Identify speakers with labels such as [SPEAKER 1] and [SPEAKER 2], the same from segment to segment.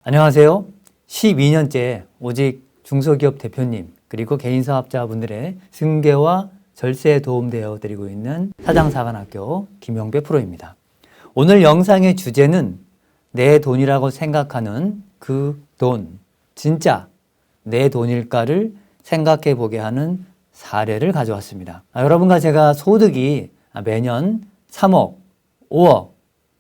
[SPEAKER 1] 안녕하세요. 12년째 오직 중소기업 대표님 그리고 개인사업자분들의 승계와 절세에 도움되어 드리고 있는 사장사관학교 김용배 프로입니다. 오늘 영상의 주제는 내 돈이라고 생각하는 그 돈, 진짜 내 돈일까를 생각해 보게 하는 사례를 가져왔습니다. 여러분과 제가 소득이 매년 3억, 5억,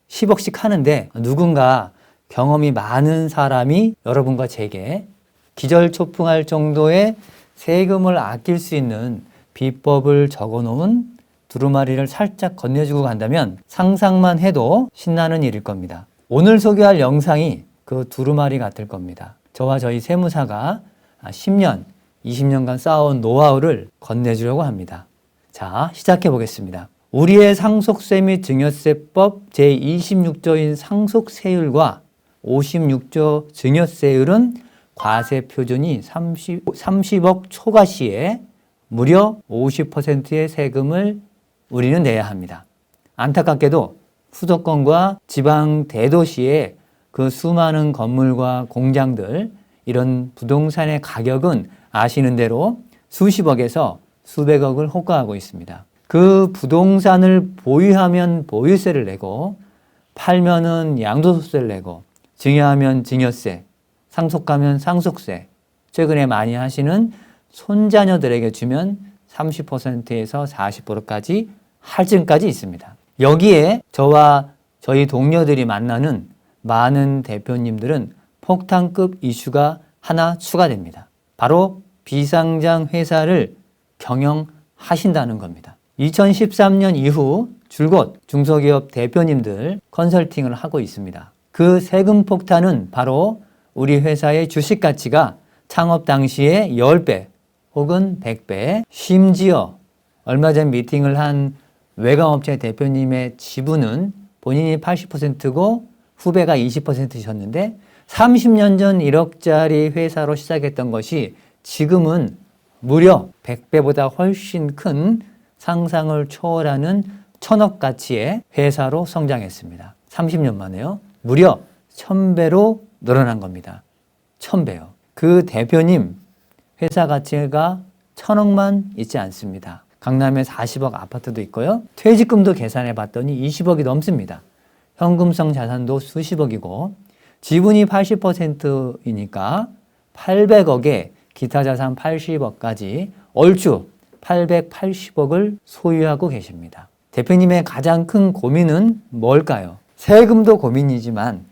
[SPEAKER 1] 10억씩 하는데 누군가 경험이 많은 사람이 여러분과 제게 기절초풍할 정도의 세금을 아낄 수 있는 비법을 적어놓은 두루마리를 살짝 건네주고 간다면 상상만 해도 신나는 일일 겁니다. 오늘 소개할 영상이 그 두루마리 같을 겁니다. 저와 저희 세무사가 10년, 20년간 쌓아온 노하우를 건네주려고 합니다. 자, 시작해 보겠습니다. 우리의 상속세 및 증여세법 제26조인 상속세율과 56조 증여세율은 과세 표준이 30억 초과 시에 무려 50%의 세금을 우리는 내야 합니다. 안타깝게도 수도권과 지방 대도시의 그 수많은 건물과 공장들, 이런 부동산의 가격은 아시는 대로 수십억에서 수백억을 호가하고 있습니다. 그 부동산을 보유하면 보유세를 내고 팔면은 양도소득세를 내고 증여하면 증여세, 상속하면 상속세, 최근에 많이 하시는 손자녀들에게 주면 30%에서 40%까지 할증까지 있습니다. 여기에 저와 저희 동료들이 만나는 많은 대표님들은 폭탄급 이슈가 하나 추가됩니다. 바로 비상장 회사를 경영하신다는 겁니다. 2013년 이후 줄곧 중소기업 대표님들 컨설팅을 하고 있습니다. 그 세금 폭탄은 바로 우리 회사의 주식 가치가 창업 당시에 10배 혹은 100배, 심지어 얼마 전 미팅을 한 외광업체 대표님의 지분은 본인이 80%고 후배가 20%셨는데 30년 전 1억짜리 회사로 시작했던 것이 지금은 무려 100배보다 훨씬 큰 상상을 초월하는 1000억 가치의 회사로 성장했습니다. 30년 만에요. 무려 1000배로 늘어난 겁니다. 1000배요. 그 대표님 회사 가치가 1000억만 있지 않습니다. 강남에 40억 아파트도 있고요. 퇴직금도 계산해 봤더니 20억이 넘습니다. 현금성 자산도 수십억이고 지분이 80%이니까 800억에 기타 자산 80억까지 얼추 880억을 소유하고 계십니다. 대표님의 가장 큰 고민은 뭘까요? 세금도 고민이지만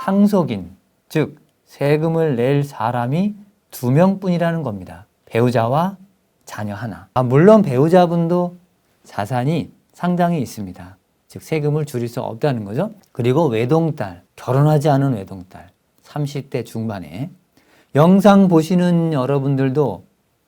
[SPEAKER 1] 상속인, 즉 세금을 낼 사람이 2명뿐이라는 겁니다. 배우자와 자녀 하나. 물론 배우자분도 자산이 상당히 있습니다. 즉 세금을 줄일 수 없다는 거죠. 그리고 외동딸, 결혼하지 않은 외동딸, 30대 중반에. 영상 보시는 여러분들도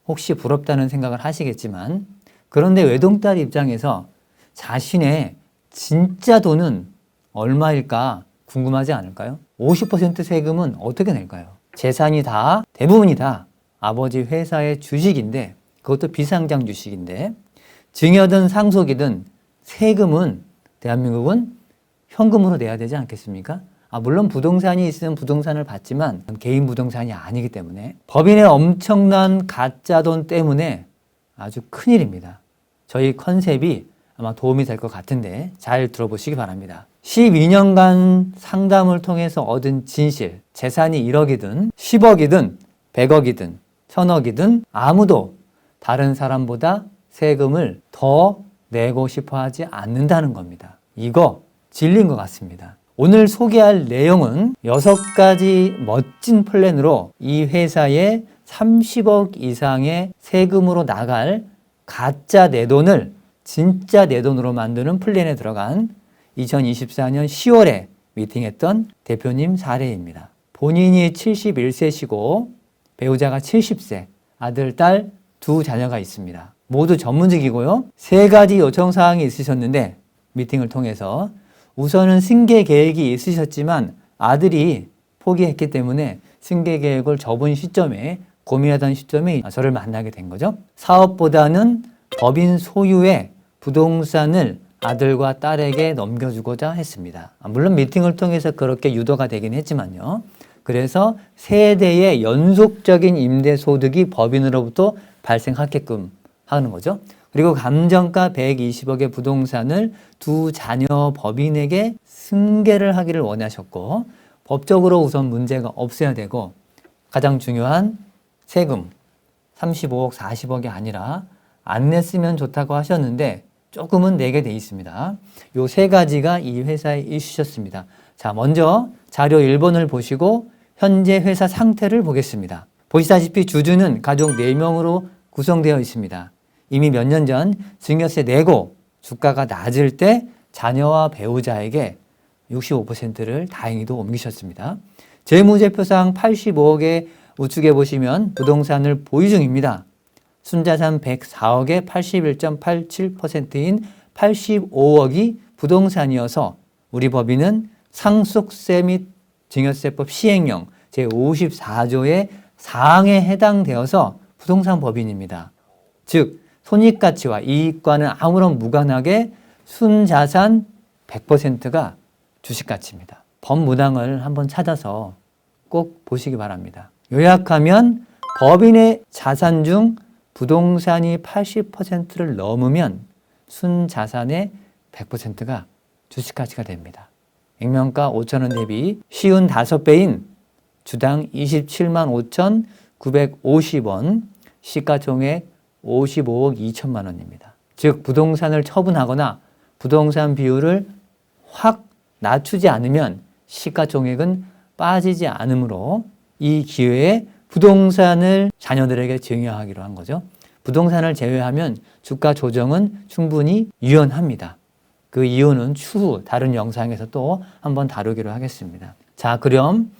[SPEAKER 1] 혹시 부럽다는 생각을 하시겠지만, 그런데 외동딸 입장에서 자신의 진짜 돈은 얼마일까 궁금하지 않을까요? 50% 세금은 어떻게 낼까요? 재산이 다, 대부분이 다 아버지 회사의 주식인데, 그것도 비상장 주식인데, 증여든 상속이든 세금은 대한민국은 현금으로 내야 되지 않겠습니까? 물론 부동산이 있으면 부동산을 받지만 개인 부동산이 아니기 때문에 법인의 엄청난 가짜 돈 때문에 아주 큰일입니다. 저희 컨셉이 아마 도움이 될 것 같은데 잘 들어보시기 바랍니다. 12년간 상담을 통해서 얻은 진실, 재산이 1억이든 10억이든 100억이든 1000억이든 아무도 다른 사람보다 세금을 더 내고 싶어 하지 않는다는 겁니다. 이거 진리인 것 같습니다. 오늘 소개할 내용은 6가지 멋진 플랜으로 이 회사에 30억 이상의 세금으로 나갈 가짜 내 돈을 진짜 내 돈으로 만드는 플랜에 들어간 2024년 10월에 미팅했던 대표님 사례입니다. 본인이 71세시고 배우자가 70세, 아들, 딸, 2 자녀가 있습니다. 모두 전문직이고요. 3가지 요청사항이 있으셨는데 미팅을 통해서 우선은 승계 계획이 있으셨지만 아들이 포기했기 때문에 승계 계획을 접은 시점에 고민하던 시점에 저를 만나게 된 거죠. 사업보다는 법인 소유의 부동산을 아들과 딸에게 넘겨주고자 했습니다. 물론 미팅을 통해서 그렇게 유도가 되긴 했지만요. 그래서 세대의 연속적인 임대소득이 법인으로부터 발생하게끔 하는 거죠. 그리고 감정가 120억의 부동산을 두 자녀 법인에게 승계를 하기를 원하셨고, 법적으로 우선 문제가 없어야 되고, 가장 중요한 세금 35억, 40억이 아니라 안 냈으면 좋다고 하셨는데 조금은 내게 돼 있습니다. 요 세 가지가 이 회사의 이슈셨습니다. 자, 먼저 자료 1번을 보시고 현재 회사 상태를 보겠습니다. 보시다시피 주주는 가족 4명으로 구성되어 있습니다. 이미 몇 년 전 증여세 내고 주가가 낮을 때 자녀와 배우자에게 65%를 다행히도 옮기셨습니다. 재무제표상 85억에 우측에 보시면 부동산을 보유 중입니다. 순자산 104억에 81.87%인 85억이 부동산이어서 우리 법인은 상속세 및 증여세법 시행령 제54조의 사항에 해당되어서 부동산 법인입니다. 즉 손익가치와 이익과는 아무런 무관하게 순자산 100%가 주식가치입니다. 법무당을 한번 찾아서 꼭 보시기 바랍니다. 요약하면 법인의 자산 중 부동산이 80%를 넘으면 순자산의 100%가 주식가치가 됩니다. 액면가 5,000원 대비 쉬운 5배인 주당 27만 5,950원, 시가총액 55억 2천만 원입니다. 즉 부동산을 처분하거나 부동산 비율을 확 낮추지 않으면 시가총액은 빠지지 않으므로 이 기회에 부동산을 자녀들에게 증여하기로 한 거죠. 부동산을 제외하면 주가 조정은 충분히 유연합니다. 그 이유는 추후 다른 영상에서 또 한번 다루기로 하겠습니다. 자, 그럼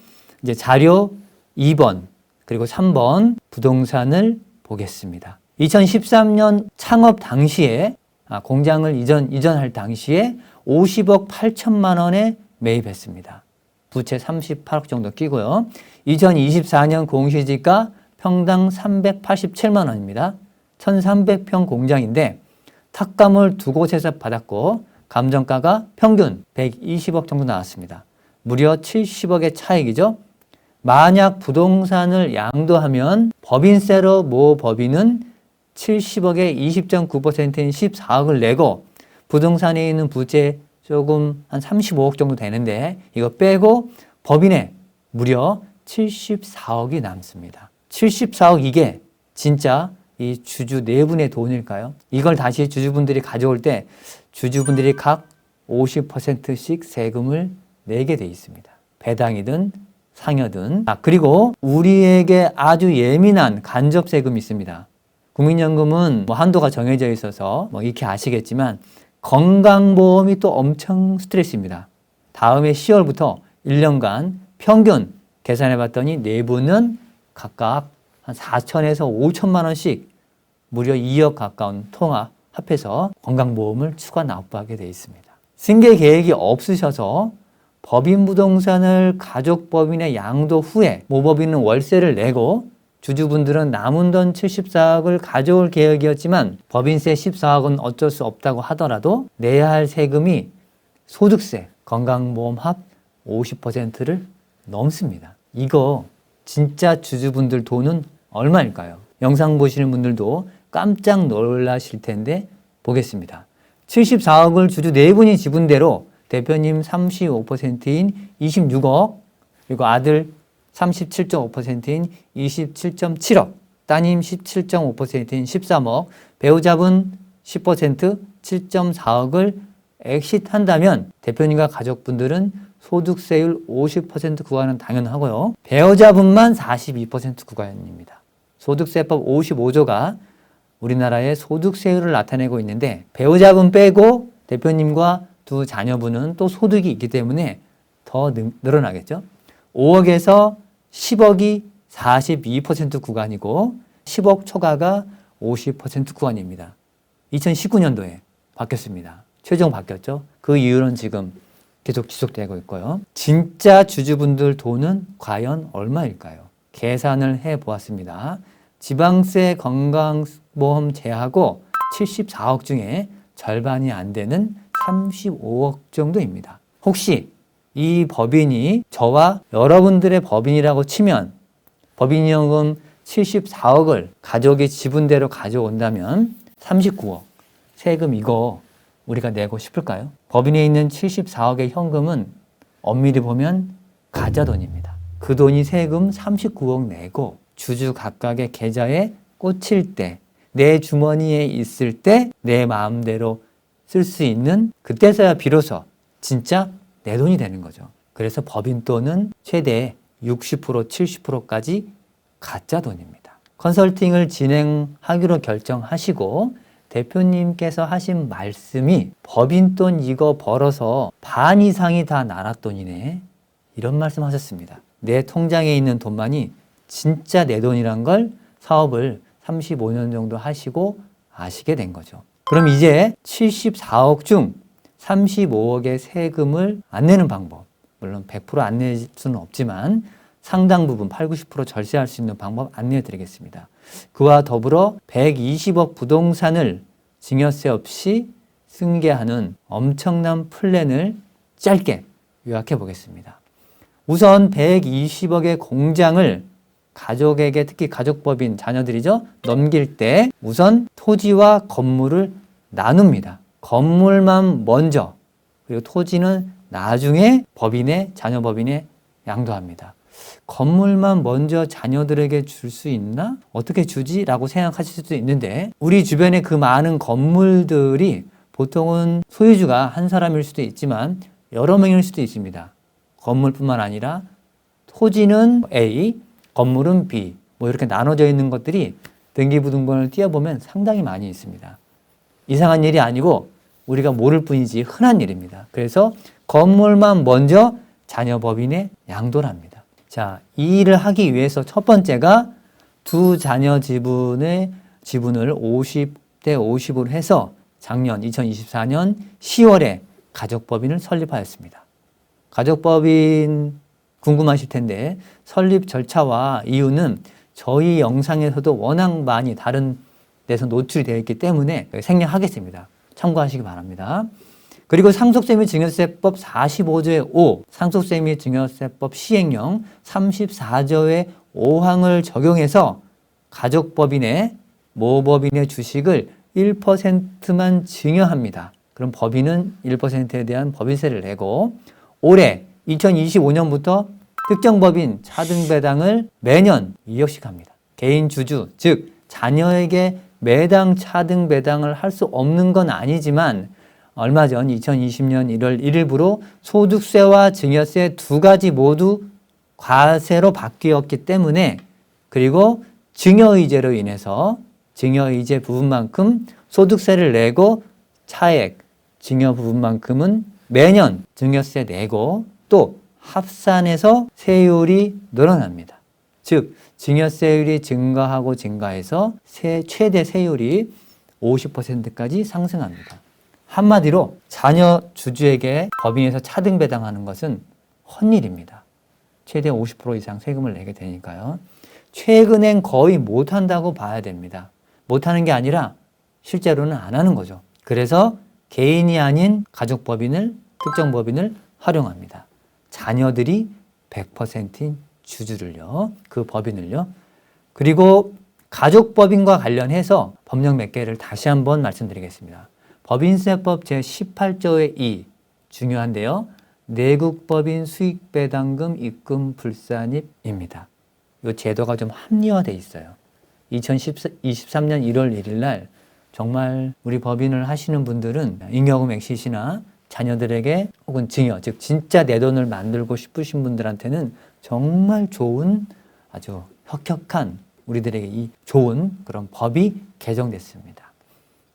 [SPEAKER 1] 이제 자료 2번 그리고 3번 부동산을 보겠습니다. 2013년 창업 당시에 공장을 이전할 당시에 50억 8천만 원에 매입했습니다. 부채 38억 정도 끼고요. 2024년 공시지가 평당 387만 원입니다. 1300평 공장인데 탁감을 두 곳에서 받았고 감정가가 평균 120억 정도 나왔습니다. 무려 70억의 차익이죠. 만약 부동산을 양도하면 법인세로 모 법인은 70억에 20.9%인 14억을 내고 부동산에 있는 부채 조금 한 35억 정도 되는데 이거 빼고 법인에 무려 74억이 남습니다. 74억 이게 진짜 이 주주 네 분의 돈일까요? 이걸 다시 주주분들이 가져올 때 주주분들이 각 50%씩 세금을 내게 돼 있습니다. 배당이든 상여든. 그리고 우리에게 아주 예민한 간접 세금이 있습니다. 국민연금은 한도가 정해져 있어서 이렇게 아시겠지만 건강보험이 또 엄청 스트레스입니다. 다음해 10월부터 1년간 평균 계산해 봤더니 네 분은 각각 한 4천에서 5천만 원씩 무려 2억 가까운 통화 합해서 건강보험을 추가 납부하게 되어 있습니다. 승계 계획이 없으셔서 법인 부동산을 가족법인에 양도 후에 모법인은 월세를 내고 주주분들은 남은 돈 74억을 가져올 계획이었지만 법인세 14억은 어쩔 수 없다고 하더라도 내야 할 세금이 소득세, 건강보험 합 50%를 넘습니다. 이거 진짜 주주분들 돈은 얼마일까요? 영상 보시는 분들도 깜짝 놀라실 텐데 보겠습니다. 74억을 주주 4분이 지분대로 대표님 35%인 26억, 그리고 아들 37.5%인 27.7억, 따님 17.5%인 13억, 배우자분 10% 7.4억을 엑싯한다면 대표님과 가족분들은 소득세율 50% 구간은 당연하고요. 배우자분만 42% 구간입니다. 소득세법 55조가 우리나라의 소득세율을 나타내고 있는데 배우자분 빼고 대표님과 두 자녀분은 또 소득이 있기 때문에 더 늘어나겠죠. 5억에서 10억이 42% 구간이고 10억 초과가 50% 구간입니다. 2019년도에 바뀌었습니다. 최종 바뀌었죠. 그 이유는 지금 계속 지속되고 있고요. 진짜 주주분들 돈은 과연 얼마일까요? 계산을 해보았습니다. 지방세 건강보험 제하고 74억 중에 절반이 안 되는 35억 정도입니다. 혹시 이 법인이 저와 여러분들의 법인이라고 치면 법인연금 74억을 가족이 지분대로 가져온다면 39억 세금 이거 우리가 내고 싶을까요? 법인에 있는 74억의 현금은 엄밀히 보면 가짜 돈입니다. 그 돈이 세금 39억 내고 주주 각각의 계좌에 꽂힐 때, 내 주머니에 있을 때 내 마음대로 쓸 수 있는 그때서야 비로소 진짜 내 돈이 되는 거죠. 그래서 법인 돈은 최대 60%, 70%까지 가짜 돈입니다. 컨설팅을 진행하기로 결정하시고 대표님께서 하신 말씀이 법인 돈 이거 벌어서 반 이상이 다 나라 돈이네. 이런 말씀 하셨습니다. 내 통장에 있는 돈만이 진짜 내 돈이란 걸 사업을 35년 정도 하시고 아시게 된 거죠. 그럼 이제 74억 중 35억의 세금을 안 내는 방법, 물론 100% 안 낼 수는 없지만 상당 부분 80, 90% 절세할 수 있는 방법 안내해 드리겠습니다. 그와 더불어 120억 부동산을 증여세 없이 승계하는 엄청난 플랜을 짧게 요약해 보겠습니다. 우선 120억의 공장을 가족에게, 특히 가족법인 자녀들이죠, 넘길 때 우선 토지와 건물을 나눕니다. 건물만 먼저, 그리고 토지는 나중에 법인에, 자녀법인에 양도합니다. 건물만 먼저 자녀들에게 줄 수 있나? 어떻게 주지? 라고 생각하실 수도 있는데 우리 주변에 그 많은 건물들이 보통은 소유주가 한 사람일 수도 있지만 여러 명일 수도 있습니다. 건물뿐만 아니라 토지는 A, 건물은 B, 뭐 이렇게 나눠져 있는 것들이 등기부등본을 띄워보면 상당히 많이 있습니다. 이상한 일이 아니고 우리가 모를 뿐이지 흔한 일입니다. 그래서 건물만 먼저 자녀법인에 양도를 합니다. 자, 이 일을 하기 위해서 첫 번째가 두 자녀 지분을 50대 50으로 해서 작년 2024년 10월에 가족법인을 설립하였습니다. 가족법인 궁금하실 텐데 설립 절차와 이유는 저희 영상에서도 워낙 많이 다른 데서 노출이 되어 있기 때문에 생략하겠습니다. 참고하시기 바랍니다. 그리고 상속세및증여세법 45조의 5, 상속세및증여세법 시행령 34조의 5항을 적용해서 가족법인의 모법인의 주식을 1%만 증여합니다. 그럼 법인은 1%에 대한 법인세를 내고 올해 2025년부터 특정 법인 차등배당을 매년 2억씩 합니다. 개인 주주, 즉 자녀에게 매당 차등배당을 할 수 없는 건 아니지만 얼마 전 2020년 1월 1일부로 소득세와 증여세 두 가지 모두 과세로 바뀌었기 때문에, 그리고 증여의제로 인해서 증여의제 부분만큼 소득세를 내고 차액 증여 부분만큼은 매년 증여세 내고 또 합산해서 세율이 늘어납니다. 즉 증여세율이 증가하고 증가해서 최대 세율이 50%까지 상승합니다. 한마디로 자녀 주주에게 법인에서 차등 배당하는 것은 헛일입니다. 최대 50% 이상 세금을 내게 되니까요. 최근엔 거의 못한다고 봐야 됩니다. 못하는 게 아니라 실제로는 안 하는 거죠. 그래서 개인이 아닌 가족법인을, 특정법인을 활용합니다. 자녀들이 100%인 주주를요, 그 법인을요. 그리고 가족법인과 관련해서 법령 몇 개를 다시 한번 말씀드리겠습니다. 법인세법 제18조의 2 중요한데요. 내국법인 수익배당금 입금 불산입입니다. 이 제도가 좀 합리화되어 있어요. 2023년 1월 1일 날 정말 우리 법인을 하시는 분들은 잉여금 엑시트나 자녀들에게 혹은 증여, 즉 진짜 내 돈을 만들고 싶으신 분들한테는 정말 좋은, 아주 혁혁한, 우리들에게 이 좋은 그런 법이 개정됐습니다.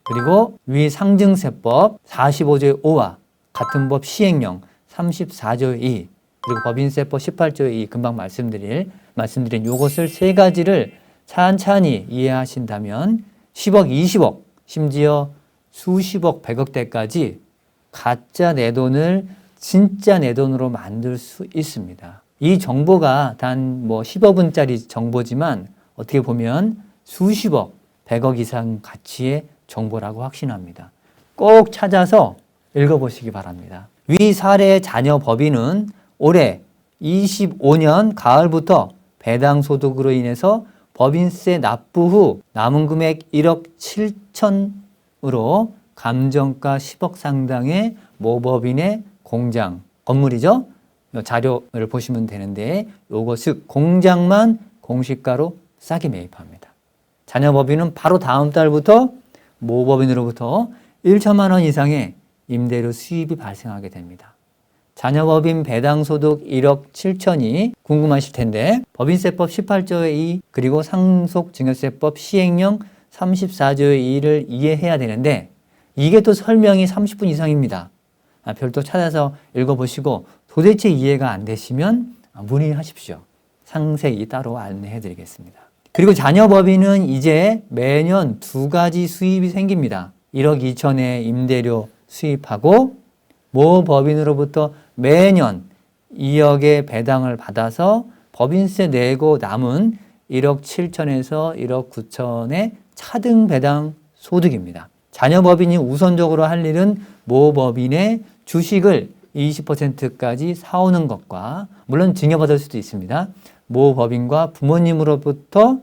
[SPEAKER 1] 그리고 위 상증세법 45조의 5와 같은 법 시행령 34조의 2, 그리고 법인세법 18조의 2 금방 말씀드린 요것을 세 가지를 찬찬히 이해하신다면 10억, 20억, 심지어 수십억, 100억대까지 가짜 내 돈을 진짜 내 돈으로 만들 수 있습니다. 이 정보가 단 10억원짜리 정보지만 어떻게 보면 수십억, 100억 이상 가치의 정보라고 확신합니다. 꼭 찾아서 읽어보시기 바랍니다. 위 사례의 자녀 법인은 올해 25년 가을부터 배당 소득으로 인해서 법인세 납부 후 남은 금액 1억 7천으로 감정가 10억 상당의 모법인의 공장, 건물이죠. 자료를 보시면 되는데 요거 즉 공장만 공시가로 싸게 매입합니다. 자녀법인은 바로 다음 달부터 모법인으로부터 1천만 원 이상의 임대료 수입이 발생하게 됩니다. 자녀법인 배당소득 1억 7천이 궁금하실 텐데 법인세법 18조의 2 그리고 상속증여세법 시행령 34조의 2를 이해해야 되는데 이게 또 설명이 30분 이상입니다. 별도 찾아서 읽어보시고 도대체 이해가 안 되시면 문의하십시오. 상세히 따로 안내해 드리겠습니다. 그리고 자녀법인은 이제 매년 두 가지 수입이 생깁니다. 1억 2천의 임대료 수입하고 모법인으로부터 매년 2억의 배당을 받아서 법인세 내고 남은 1억 7천에서 1억 9천의 차등 배당 소득입니다. 자녀법인이 우선적으로 할 일은 모법인의 주식을 20%까지 사오는 것과 물론 증여받을 수도 있습니다. 모법인과 부모님으로부터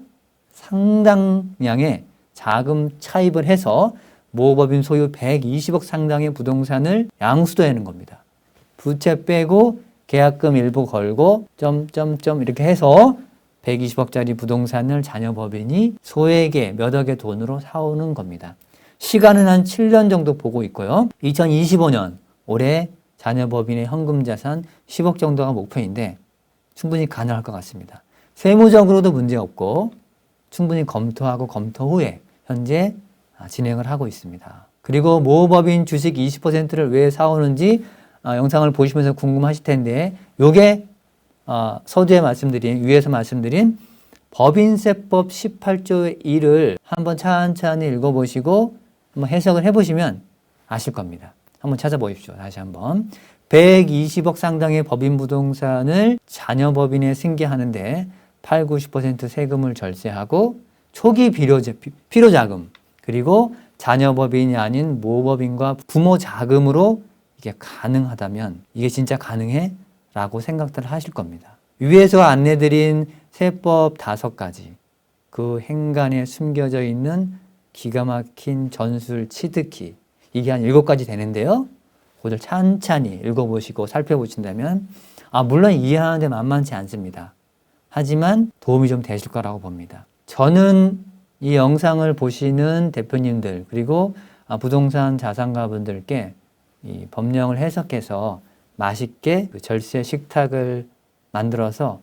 [SPEAKER 1] 상당량의 자금 차입을 해서 모법인 소유 120억 상당의 부동산을 양수도하는 겁니다. 부채 빼고 계약금 일부 걸고 점점점 이렇게 해서 120억짜리 부동산을 자녀법인이 소액의 몇 억의 돈으로 사오는 겁니다. 시간은 한 7년 정도 보고 있고요. 2025년 올해 자녀법인의 현금자산 10억 정도가 목표인데 충분히 가능할 것 같습니다. 세무적으로도 문제없고 충분히 검토하고 검토 후에 현재 진행을 하고 있습니다. 그리고 모법인 주식 20%를 왜 사오는지 영상을 보시면서 궁금하실 텐데 요게 서두에 말씀드린 위에서 말씀드린 법인세법 18조의 1을 한번 찬찬히 읽어보시고 한번 해석을 해보시면 아실 겁니다. 한번 찾아보십시오. 다시 한번 120억 상당의 법인 부동산을 자녀법인에 승계하는데 8, 90% 세금을 절세하고 초기 필요자금 그리고 자녀법인이 아닌 모법인과 부모 자금으로 이게 가능하다면 이게 진짜 가능해? 라고 생각들을 하실 겁니다. 위에서 안내드린 세법 5가지 그 행간에 숨겨져 있는 기가 막힌 전술 치트키 이게 한 7가지 되는데요. 그걸 찬찬히 읽어보시고 살펴보신다면 물론 이해하는데 만만치 않습니다. 하지만 도움이 좀 되실 거라고 봅니다. 저는 이 영상을 보시는 대표님들 그리고 부동산 자산가분들께 이 법령을 해석해서 맛있게 그 절세 식탁을 만들어서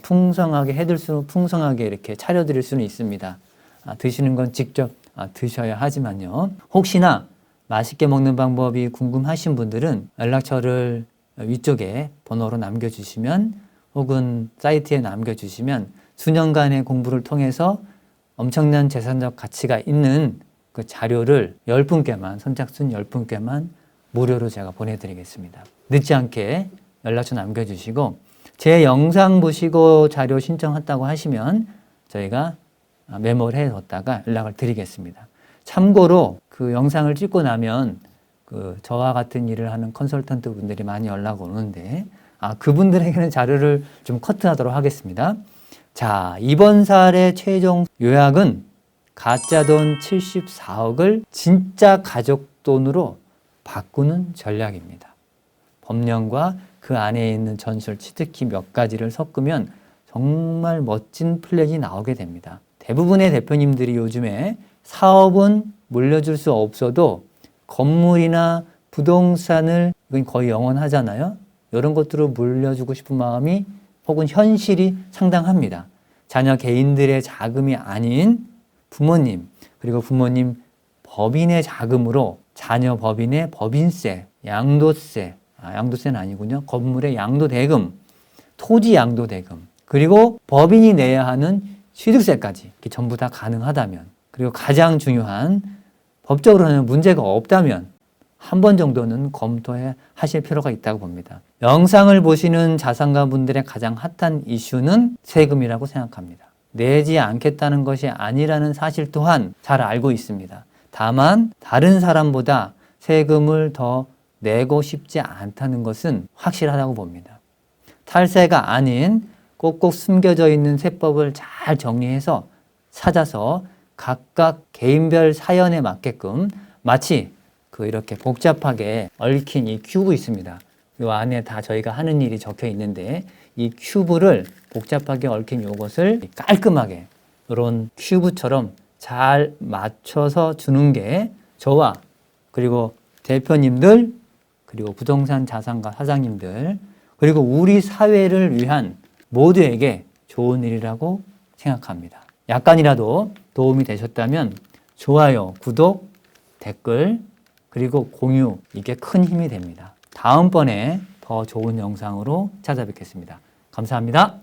[SPEAKER 1] 풍성하게 풍성하게 이렇게 차려드릴 수는 있습니다. 드시는 건 직접 드셔야 하지만요. 혹시나 맛있게 먹는 방법이 궁금하신 분들은 연락처를 위쪽에 번호로 남겨주시면 혹은 사이트에 남겨주시면 수년간의 공부를 통해서 엄청난 재산적 가치가 있는 그 자료를 10분께만, 선착순 10분께만 무료로 제가 보내드리겠습니다. 늦지 않게 연락처 남겨주시고 제 영상 보시고 자료 신청했다고 하시면 저희가 메모를 해뒀다가 연락을 드리겠습니다. 참고로 그 영상을 찍고 나면 그 저와 같은 일을 하는 컨설턴트 분들이 많이 연락 오는데 그분들에게는 자료를 좀 커트하도록 하겠습니다. 자, 이번 사례 최종 요약은 가짜 돈 74억을 진짜 가족 돈으로 바꾸는 전략입니다. 법령과 그 안에 있는 전술 치트키 몇 가지를 섞으면 정말 멋진 플랜이 나오게 됩니다. 대부분의 대표님들이 요즘에 사업은 물려줄 수 없어도 건물이나 부동산을 이건 거의 영원하잖아요. 이런 것들을 물려주고 싶은 마음이 혹은 현실이 상당합니다. 자녀 개인들의 자금이 아닌 부모님 그리고 부모님 법인의 자금으로 자녀 법인의 법인세, 양도세, 양도세는 아니군요. 건물의 양도대금, 토지 양도대금 그리고 법인이 내야 하는 취득세까지 이렇게 전부 다 가능하다면 그리고 가장 중요한 법적으로는 문제가 없다면 한 번 정도는 검토해 하실 필요가 있다고 봅니다. 영상을 보시는 자산가분들의 가장 핫한 이슈는 세금이라고 생각합니다. 내지 않겠다는 것이 아니라는 사실 또한 잘 알고 있습니다. 다만 다른 사람보다 세금을 더 내고 싶지 않다는 것은 확실하다고 봅니다. 탈세가 아닌 꼭꼭 숨겨져 있는 세법을 잘 정리해서 찾아서 각각 개인별 사연에 맞게끔 마치 이렇게 복잡하게 얽힌 이 큐브 있습니다. 이 안에 다 저희가 하는 일이 적혀 있는데 이 큐브를 복잡하게 얽힌 이것을 깔끔하게 이런 큐브처럼 잘 맞춰서 주는 게 저와 그리고 대표님들 그리고 부동산 자산가 사장님들 그리고 우리 사회를 위한 모두에게 좋은 일이라고 생각합니다. 약간이라도 도움이 되셨다면 좋아요, 구독, 댓글 그리고 공유 이게 큰 힘이 됩니다. 다음번에 더 좋은 영상으로 찾아뵙겠습니다. 감사합니다.